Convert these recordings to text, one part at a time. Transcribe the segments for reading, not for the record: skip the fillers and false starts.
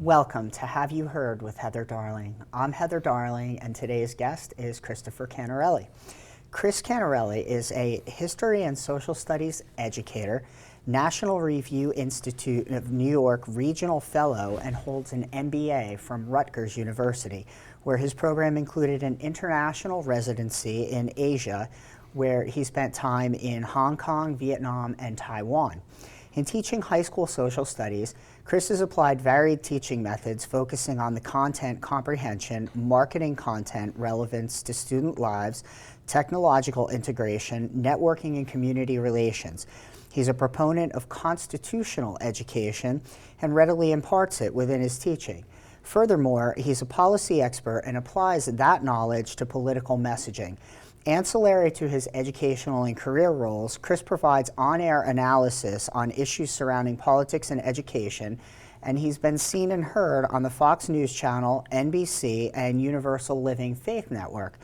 Welcome to Have You Heard with Heather Darling. I'm Heather Darling, and today's guest is Christopher Canarelli. Chris Canarelli is a history and social studies educator, National Review Institute of New York Regional Fellow, and holds an MBA from Rutgers University, where his program included an international residency in Asia, where he spent time in Hong Kong, Vietnam, and Taiwan. In teaching high school social studies, Chris has applied varied teaching methods focusing on the content comprehension, marketing content relevance to student lives, technological integration, networking, and community relations. He's a proponent of constitutional education and readily imparts it within his teaching. Furthermore, he's a policy expert and applies that knowledge to political messaging. Ancillary to his educational and career roles, Chris provides on-air analysis on issues surrounding politics and education, and he's been seen and heard on the Fox News Channel, NBC, and Universal Living Faith Network.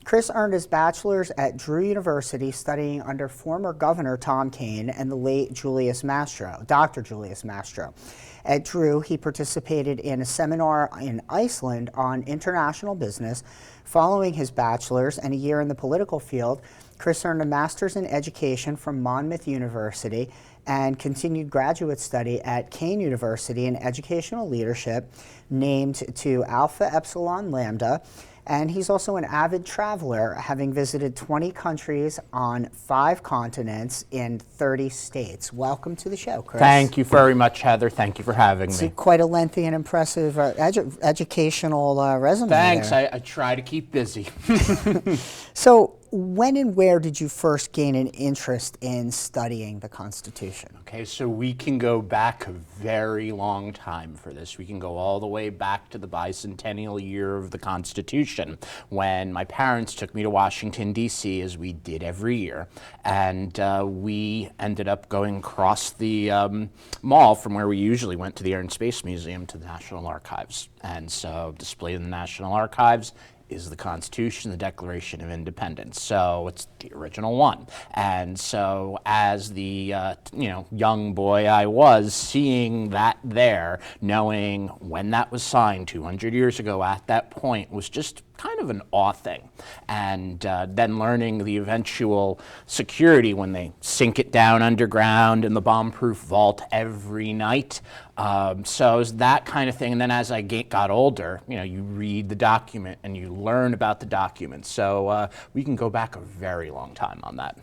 Chris earned his bachelor's at Drew University studying under former Governor Tom Kean and the late Dr. Julius Mastro. At Drew, he participated in a seminar in Iceland on international business. Following his bachelor's and a year in the political field, Chris earned a master's in education from Monmouth University and continued graduate study at Kean University in educational leadership, named to Alpha Epsilon Lambda. And he's also an avid traveler, having visited 20 countries on 5 continents in 30 states. Welcome to the show, Chris. Thank you very much, Heather. Thank you for having me. Quite a lengthy and impressive educational resume. Thanks. I try to keep busy. So, when and where did you first gain an interest in studying the Constitution? Okay, so we can go back a very long time for this. We can go all the way back to the bicentennial year of the Constitution, when my parents took me to Washington, D.C., as we did every year, and we ended up going across the mall from where we usually went to the Air and Space Museum to the National Archives. And so displayed in the National Archives is the Constitution, the Declaration of Independence. So it's the original one. And so as the young boy I was, seeing that there, knowing when that was signed 200 years ago at that point, was just kind of an awe thing. And then learning the eventual security when they sink it down underground in the bomb-proof vault every night. So it was that kind of thing. And then as I got older, you read the document and you learn about the document. So we can go back a very long time on that.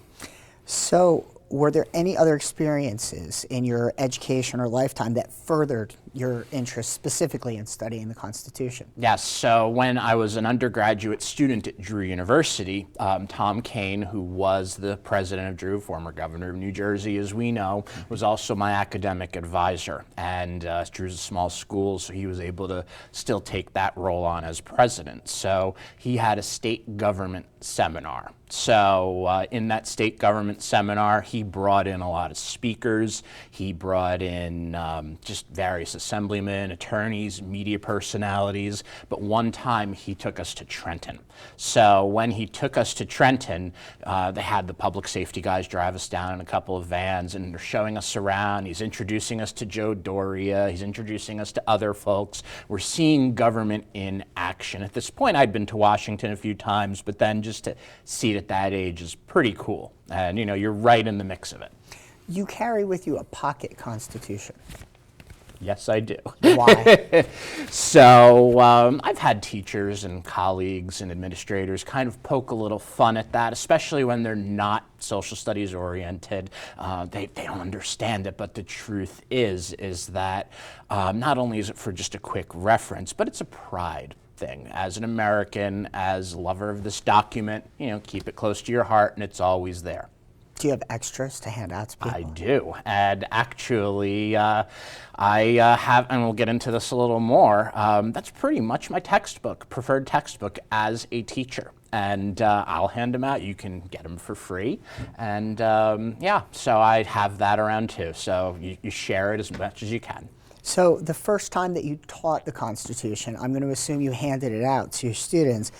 So were there any other experiences in your education or lifetime that furthered your interest specifically in studying the Constitution? Yes, so when I was an undergraduate student at Drew University, Tom Kean, who was the president of Drew, former governor of New Jersey, as we know, was also my academic advisor. And Drew's a small school, so he was able to still take that role on as president. So he had a state government seminar. So in that state government seminar, he brought in a lot of speakers. He brought in just various assemblymen, attorneys, media personalities. But one time he took us to Trenton. So when he took us to Trenton, they had the public safety guys drive us down in a couple of vans, and they're showing us around. He's introducing us to Joe Doria. He's introducing us to other folks. We're seeing government in action. At this point, I'd been to Washington a few times, but then just to see it at that age is pretty cool. And you're right in the mix of it. You carry with you a pocket Constitution. Yes, I do. Why? So I've had teachers and colleagues and administrators kind of poke a little fun at that, especially when they're not social studies oriented. They don't understand it, but the truth is that not only is it for just a quick reference, but it's a pride thing. As an American, as a lover of this document, keep it close to your heart, and it's always there. Do you have extras to hand out to people? I do, and actually I have, and we'll get into this a little more, that's pretty much my preferred textbook as a teacher. And I'll hand them out. You can get them for free. And yeah, so I have that around too. So you share it as much as you can. So the first time that you taught the Constitution, I'm going to assume you handed it out to your students.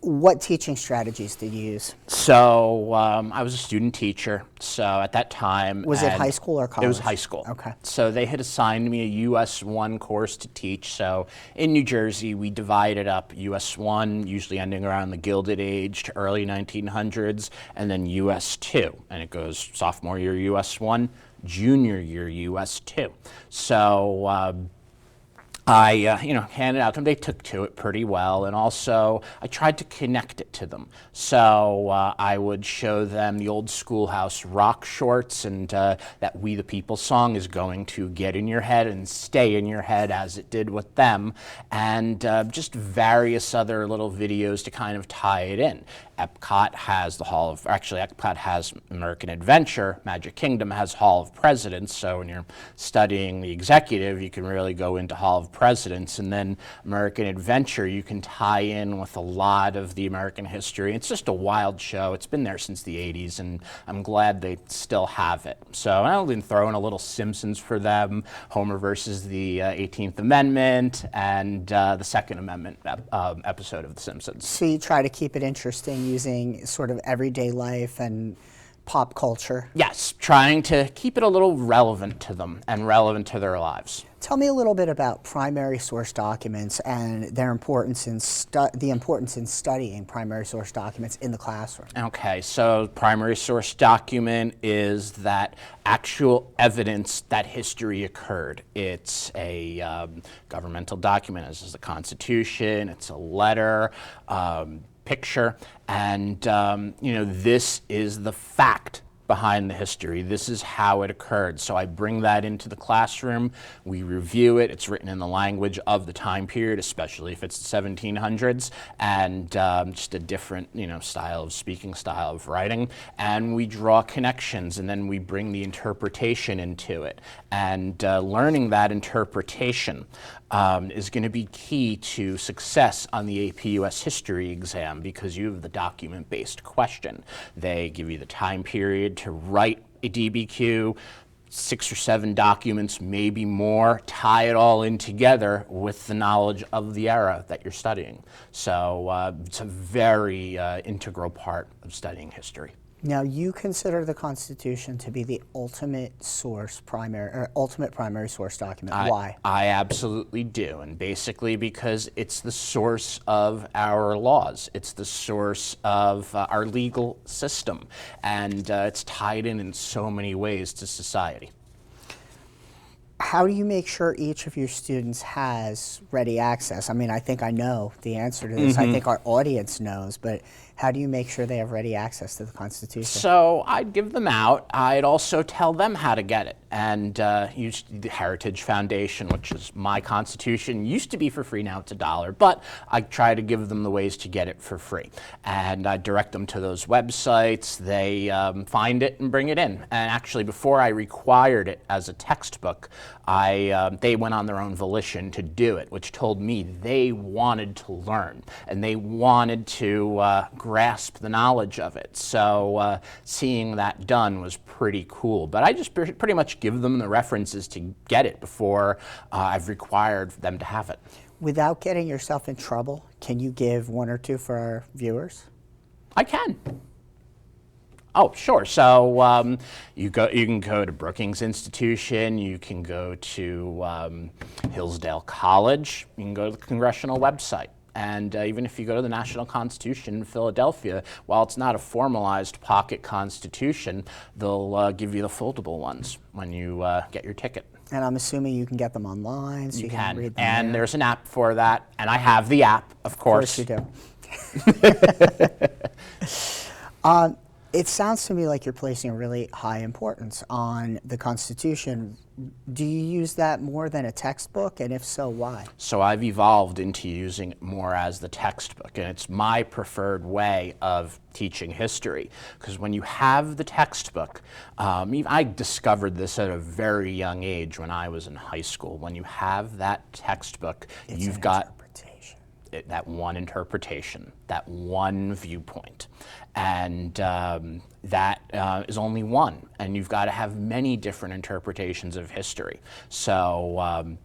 What teaching strategies did you use? So I was a student teacher. So at that time, Was it high school or college? It was high school. Okay. So they had assigned me a US 1 course to teach. So in New Jersey, we divided up US 1, usually ending around the Gilded Age to early 1900s, and then US 2. And it goes sophomore year US 1, junior year US 2. So I, handed out to them. They took to it pretty well, and also I tried to connect it to them. So I would show them the old schoolhouse rock shorts, and that "We the People" song is going to get in your head and stay in your head as it did with them, and just various other little videos to kind of tie it in. Epcot has Epcot has American Adventure. Magic Kingdom has Hall of Presidents. So when you're studying the executive, you can really go into Hall of Presidents. And then American Adventure, you can tie in with a lot of the American history. It's just a wild show. It's been there since the 80s, and I'm glad they still have it. So I'll even throw in a little Simpsons for them, Homer versus the 18th Amendment, and the Second Amendment episode of The Simpsons. So you try to keep it interesting using sort of everyday life and pop culture. Yes, trying to keep it a little relevant to them and relevant to their lives. Tell me a little bit about primary source documents and their importance in the importance in studying primary source documents in the classroom. Okay, so primary source document is that actual evidence that history occurred. It's a governmental document, as is the Constitution. It's a letter, picture, and this is the fact behind the history. This is how it occurred. So I bring that into the classroom. We review it. It's written in the language of the time period, especially if it's the 1700s, and just a different, style of speaking, style of writing. And we draw connections, and then we bring the interpretation into it. And learning that interpretation is going to be key to success on the AP US History exam, because you have the document-based question. They give you the time period to write a DBQ, 6 or 7 documents, maybe more, tie it all in together with the knowledge of the era that you're studying. So it's a very integral part of studying history. Now, you consider the Constitution to be the ultimate primary source document. Why? I absolutely do, and basically because it's the source of our laws. It's the source of our legal system, and it's tied in so many ways to society. How do you make sure each of your students has ready access? I mean, I think I know the answer to this. I think our audience knows, but how do you make sure they have ready access to the Constitution? So I'd give them out. I'd also tell them how to get it. And use the Heritage Foundation, which is my Constitution. Used to be for free, now it's $1. But I try to give them the ways to get it for free. And I direct them to those websites. They find it and bring it in. And actually, before I required it as a textbook, they went on their own volition to do it, which told me they wanted to learn and they wanted to grasp the knowledge of it. So seeing that done was pretty cool. But I just pretty much give them the references to get it before I've required them to have it. Without getting yourself in trouble, can you give one or two for our viewers? I can. Oh, sure. So you can go to Brookings Institution. You can go to Hillsdale College. You can go to the Congressional website. And even if you go to the National Constitution in Philadelphia, while it's not a formalized pocket constitution, they'll give you the foldable ones when you get your ticket. And I'm assuming you can get them online, so you can read them. And there's an app for that. And I have the app, of course. Of course you do. It sounds to me like you're placing a really high importance on the Constitution. Do you use that more than a textbook, and if so, why? So I've evolved into using it more as the textbook, and it's my preferred way of teaching history, because when you have the textbook, I discovered this at a very young age when I was in high school. When you have that textbook, you've got that one interpretation, that one viewpoint. And that is only one. And you've got to have many different interpretations of history. So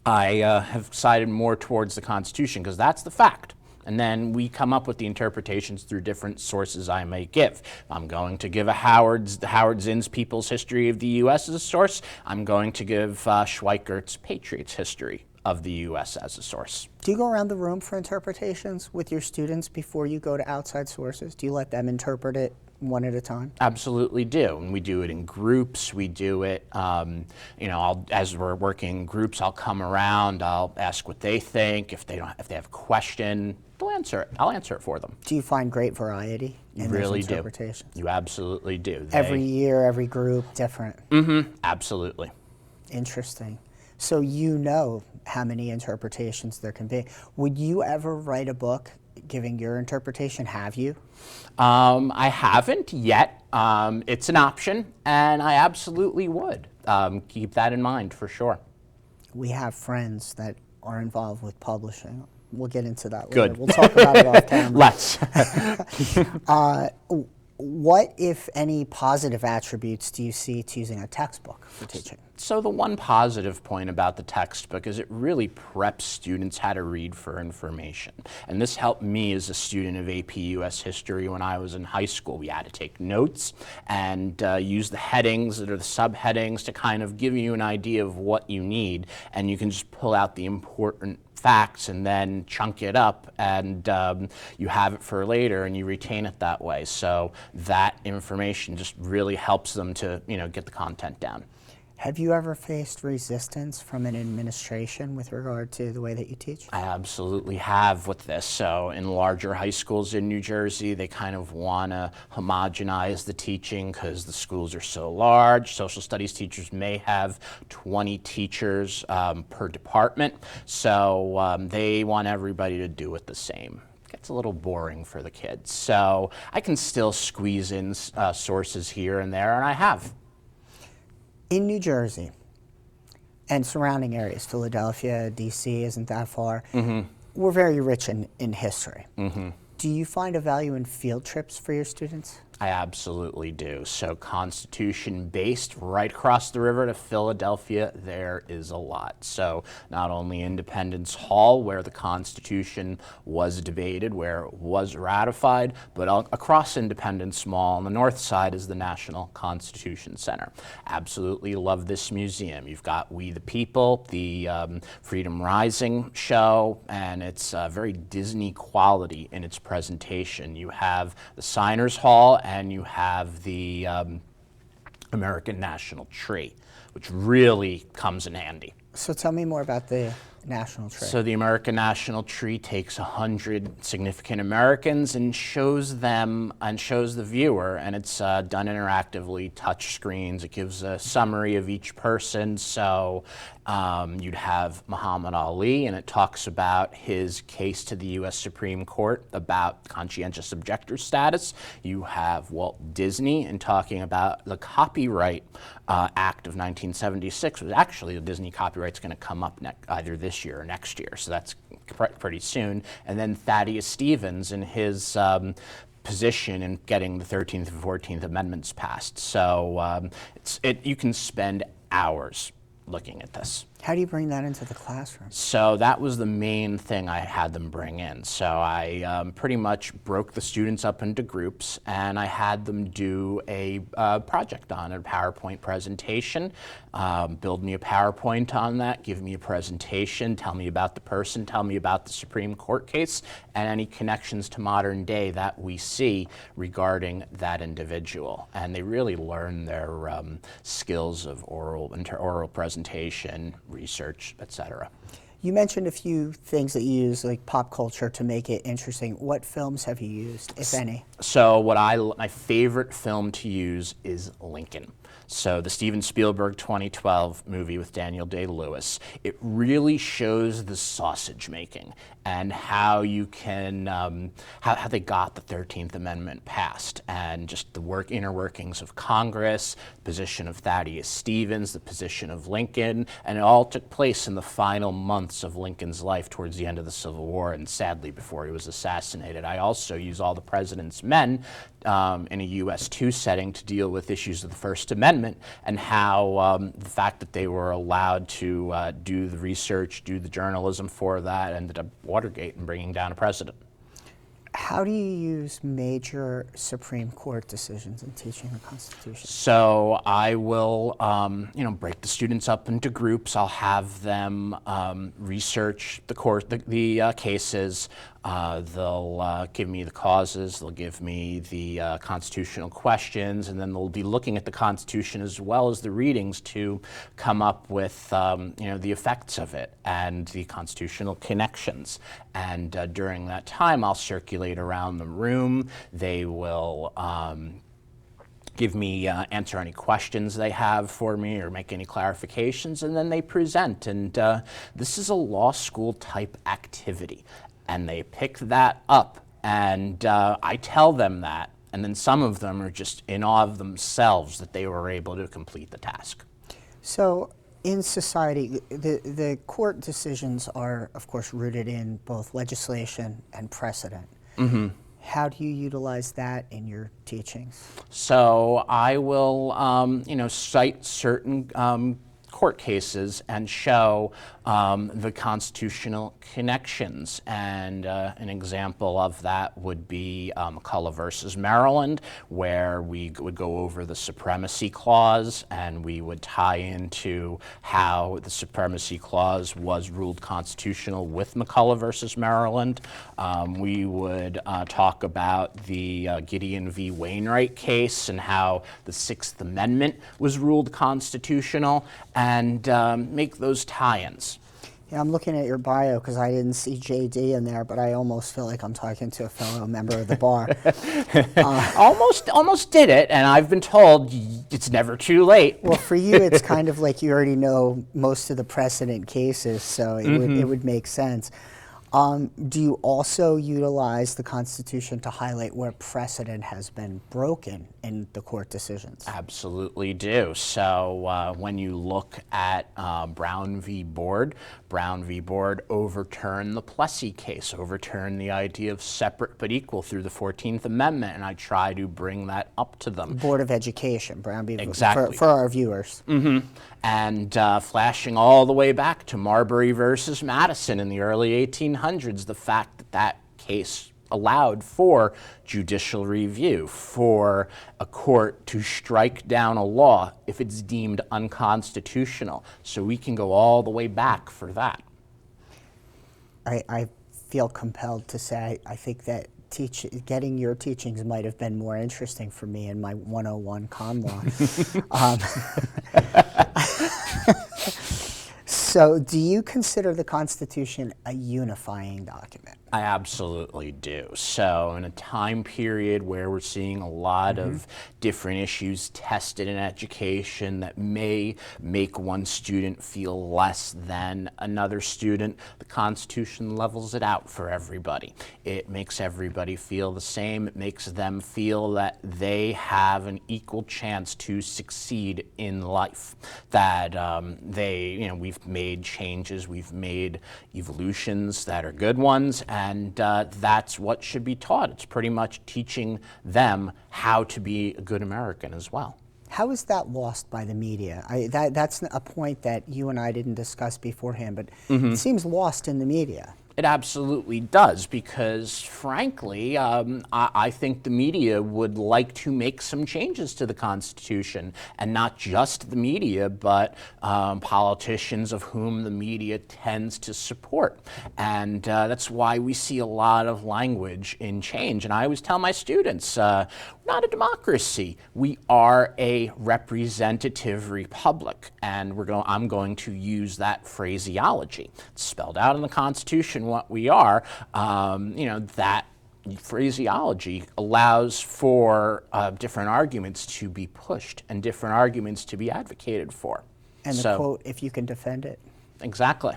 I have sided more towards the Constitution because that's the fact. And then we come up with the interpretations through different sources I may give. If I'm going to give a Howard Zinn's People's History of the U.S. as a source, I'm going to give Schweikert's Patriots History of the U.S. as a source. Do you go around the room for interpretations with your students before you go to outside sources? Do you let them interpret it one at a time? Absolutely do, and we do it in groups. We do it, as we're working in groups, I'll come around, I'll ask what they think. If they have a question, they'll answer it. I'll answer it for them. Do you find great variety in those interpretations? You absolutely do. Every year, every group, different? Absolutely. Interesting. So you know how many interpretations there can be. Would you ever write a book giving your interpretation? Have you? I haven't yet. It's an option, and I absolutely would. Keep that in mind for sure. We have friends that are involved with publishing. We'll get into that later. Good. We'll talk about it off camera. Let's. What, if any, positive attributes do you see to using a textbook for teaching? So the one positive point about the textbook is it really preps students how to read for information. And this helped me as a student of AP US History when I was in high school. We had to take notes and use the headings or the subheadings to kind of give you an idea of what you need. And you can just pull out the important facts and then chunk it up, and you have it for later and you retain it that way. So that information just really helps them to get the content down. Have you ever faced resistance from an administration with regard to the way that you teach? I absolutely have with this. So in larger high schools in New Jersey, they kind of want to homogenize the teaching because the schools are so large. Social studies teachers may have 20 teachers per department. So they want everybody to do it the same. Gets a little boring for the kids. So I can still squeeze in sources here and there, and I have. In New Jersey and surrounding areas, Philadelphia, D.C. isn't that far, we're very rich in history. Do you find a value in field trips for your students? I absolutely do. So Constitution-based, right across the river to Philadelphia, there is a lot. So not only Independence Hall, where the Constitution was debated, where it was ratified, but across Independence Mall on the north side is the National Constitution Center. Absolutely love this museum. You've got We the People, the Freedom Rising show, and it's very Disney quality in its presentation. You have the Signers Hall, and you have the American National Tree, which really comes in handy. So tell me more about the National Tree. So the American National Tree takes 100 significant Americans and shows them and shows the viewer, and it's done interactively, touch screens. It gives a summary of each person. So you'd have Muhammad Ali, and it talks about his case to the U.S. Supreme Court about conscientious objector status. You have Walt Disney and talking about the Copyright Act of 1976. Was actually the Disney copyright's going to come up either this year or next year, so that's pretty soon. And then Thaddeus Stevens and his position in getting the 13th and 14th Amendments passed. So you can spend hours looking at this. How do you bring that into the classroom? So that was the main thing I had them bring in. So I pretty much broke the students up into groups, and I had them do a project on it, a PowerPoint presentation. Build me a PowerPoint on that, give me a presentation, tell me about the person, tell me about the Supreme Court case, and any connections to modern day that we see regarding that individual. And they really learn their skills of oral presentation, research, etc. You mentioned a few things that you use, like pop culture, to make it interesting. What films have you used, if any? So my favorite film to use is Lincoln. So the Steven Spielberg 2012 movie with Daniel Day-Lewis. It really shows the sausage making and how you can, how they got the 13th Amendment passed, and just the inner workings of Congress, the position of Thaddeus Stevens, the position of Lincoln, and it all took place in the final months of Lincoln's life towards the end of the Civil War and sadly before he was assassinated. I also use All the President's Men in a US 2 setting to deal with issues of the First Amendment and how the fact that they were allowed to do the research, do the journalism for that, ended up Watergate and bringing down a president. How do you use major Supreme Court decisions in teaching the Constitution? So I will, break the students up into groups. I'll have them research the cases. They'll give me the causes. They'll give me the constitutional questions, and then they'll be looking at the Constitution as well as the readings to come up with, the effects of it and the constitutional connections. And during that time, I'll circulate around the room. They will give me, answer any questions they have for me or make any clarifications, and then they present. And this is a law school type activity. And they pick that up, and I tell them that, and then some of them are just in awe of themselves that they were able to complete the task. So in society, the court decisions are, of course, rooted in both legislation and precedent. Mm-hmm. How do you utilize that in your teachings? So I will, cite certain court cases and show the constitutional connections. And an example of that would be McCullough versus Maryland, where we would go over the Supremacy Clause, and we would tie into how the Supremacy Clause was ruled constitutional with McCullough versus Maryland. We would talk about the Gideon v. Wainwright case and how the Sixth Amendment was ruled constitutional, and make those tie-ins. Yeah, I'm looking at your bio because I didn't see JD in there, but I almost feel like I'm talking to a fellow member of the bar. Almost did it, and I've been told it's never too late. Well, for you, it's kind of like you already know most of the precedent cases, so it would make sense. Do you also utilize the Constitution to highlight where precedent has been broken in the court decisions? Absolutely do. So when you look at Brown v. Board overturned the Plessy case, overturned the idea of separate but equal through the 14th Amendment, and I try to bring that up to them. Board of Education, Brown v. Exactly. For our viewers. Mm-hmm. And flashing all the way back to Marbury versus Madison in the early 1800s, the fact that that case allowed for judicial review, for a court to strike down a law if it's deemed unconstitutional. So we can go all the way back for that. I feel compelled to say I think that getting your teachings might have been more interesting for me in my 101 con law. So do you consider the Constitution a unifying document? I absolutely do. So in a time period where we're seeing a lot of different issues tested in education that may make one student feel less than another student, the Constitution levels it out for everybody. It makes everybody feel the same. It makes them feel that they have an equal chance to succeed in life. That we've made changes, we've made evolutions that are good ones, and that's what should be taught. It's pretty much teaching them how to be a good American as well. How is that lost by the media? That's a point that you and I didn't discuss beforehand, but it seems lost in the media. It absolutely does, because frankly, I think the media would like to make some changes to the Constitution, and not just the media, but politicians of whom the media tends to support. And that's why we see a lot of language in change. And I always tell my students, we're not a democracy. We are a representative republic, and I'm going to use that phraseology. It's spelled out in the Constitution what we are. That phraseology allows for different arguments to be pushed and different arguments to be advocated for. And the quote, if you can defend it. Exactly.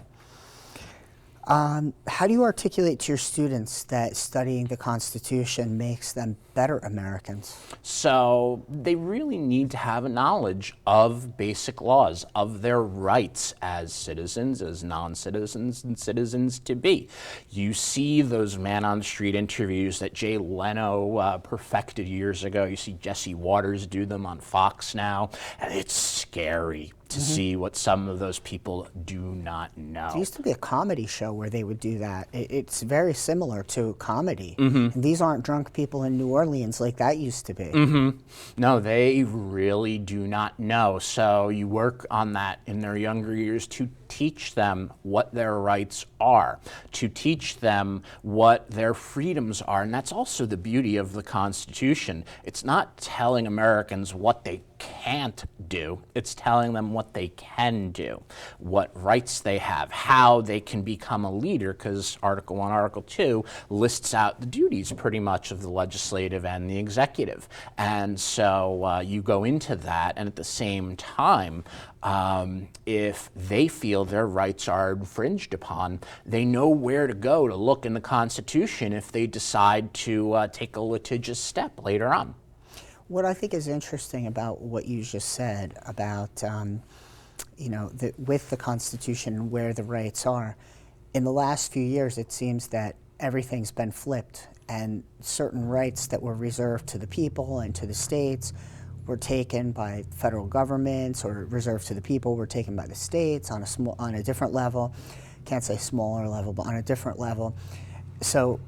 How do you articulate to your students that studying the Constitution makes them better Americans? So they really need to have a knowledge of basic laws, of their rights as citizens, as non-citizens, and citizens to be. You see those man-on-the-street interviews that Jay Leno perfected years ago. You see Jesse Waters do them on Fox now, and it's scary. to see what some of those people do not know. There used to be a comedy show where they would do that. It's very similar to comedy. And these aren't drunk people in New Orleans like that used to be. No, they really do not know. So you work on that in their younger years to teach them what their rights are, to teach them what their freedoms are. And that's also the beauty of the Constitution. It's not telling Americans what they can't do, it's telling them what they can do, what rights they have, how they can become a leader, because Article 1, Article 2 lists out the duties pretty much of the legislative and the executive. And so you go into that, and at the same time, if they feel their rights are infringed upon, they know where to go to look in the Constitution if they decide to take a litigious step later on. What I think is interesting about what you just said about, with the Constitution and where the rights are, in the last few years it seems that everything's been flipped, and certain rights that were reserved to the people and to the states were taken by federal governments, or reserved to the people were taken by the states on a different level. Can't say smaller level, but on a different level. So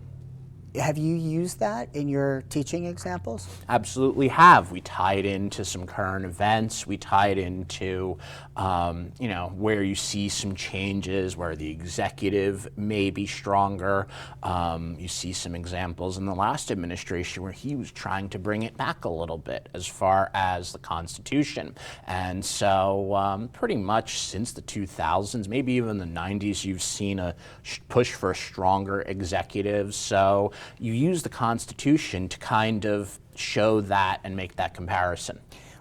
have you used that in your teaching examples? Absolutely have. We tie it into some current events. We tie it into, where you see some changes, where the executive may be stronger. You see some examples in the last administration where he was trying to bring it back a little bit as far as the Constitution. And so pretty much since the 2000s, maybe even the 90s, you've seen a push for a stronger executive. So you use the Constitution to kind of show that and make that comparison.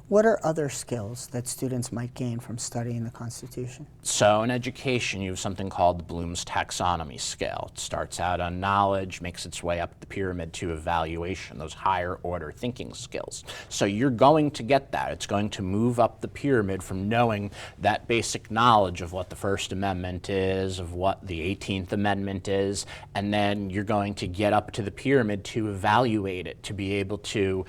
What are other skills that students might gain from studying the Constitution? So in education, you have something called the Bloom's taxonomy scale. It starts out on knowledge, makes its way up the pyramid to evaluation, those higher order thinking skills. So you're going to get that. It's going to move up the pyramid from knowing that basic knowledge of what the First Amendment is, of what the 18th Amendment is, and then you're going to get up to the pyramid to evaluate it, to be able to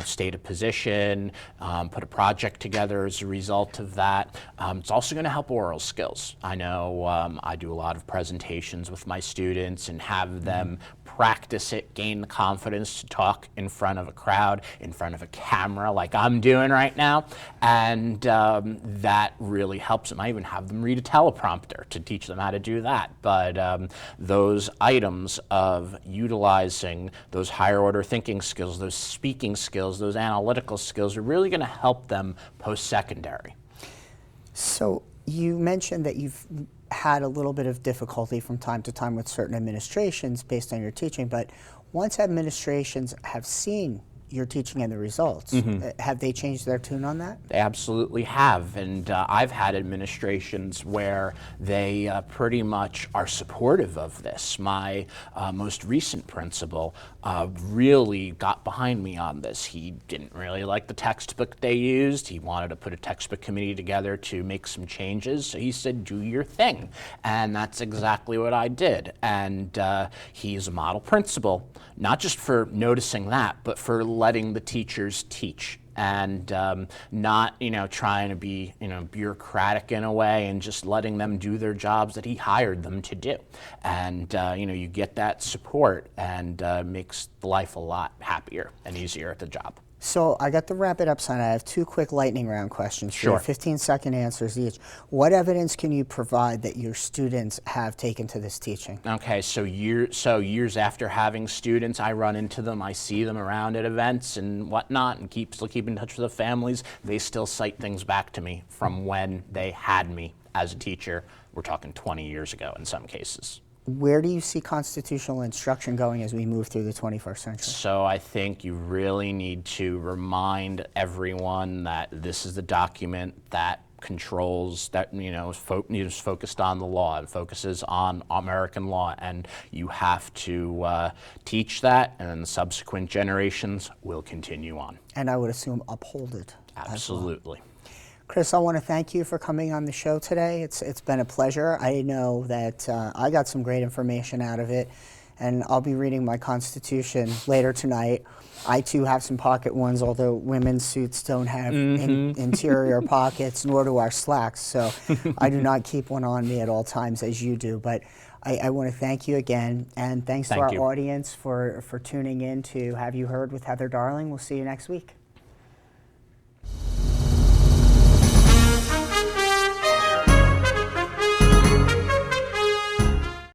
state a position, put a project together as a result of that. It's also going to help oral skills. I know I do a lot of presentations with my students and have them practice it, gain the confidence to talk in front of a crowd, in front of a camera like I'm doing right now, and that really helps them. I even have them read a teleprompter to teach them how to do that. But those items of utilizing those higher order thinking skills, those speaking skills, those analytical skills are really going to help them post-secondary. So you mentioned that you've had a little bit of difficulty from time to time with certain administrations based on your teaching, but once administrations have seen your teaching and the results, have they changed their tune on that? They absolutely have, and I've had administrations where they pretty much are supportive of this. My most recent principal really got behind me on this. He didn't really like the textbook they used. He wanted to put a textbook committee together to make some changes, so he said, do your thing, and that's exactly what I did. And he's a model principal, not just for noticing that, but for letting the teachers teach and not, trying to be, bureaucratic in a way, and just letting them do their jobs that he hired them to do. And, you get that support, and makes life a lot happier and easier at the job. So I got the wrap it up sign. I have two quick lightning round questions for you, Sure. 15-second answers each. What evidence can you provide that your students have taken to this teaching? Okay, so years after having students, I run into them, I see them around at events and whatnot, and still keep in touch with the families. They still cite things back to me from when they had me as a teacher. We're talking 20 years ago in some cases. Where do you see constitutional instruction going as we move through the 21st century? So I think you really need to remind everyone that this is the document that controls, that is focused on the law and focuses on American law, and you have to teach that, and then the subsequent generations will continue on. And I would assume uphold it. Absolutely. Chris, I want to thank you for coming on the show today. It's been a pleasure. I know that I got some great information out of it, and I'll be reading my Constitution later tonight. I too have some pocket ones, although women's suits don't have interior pockets, nor do our slacks, so I do not keep one on me at all times as you do. But I want to thank you again, and thanks to our audience for tuning in to Have You Heard with Heather Darling. We'll see you next week.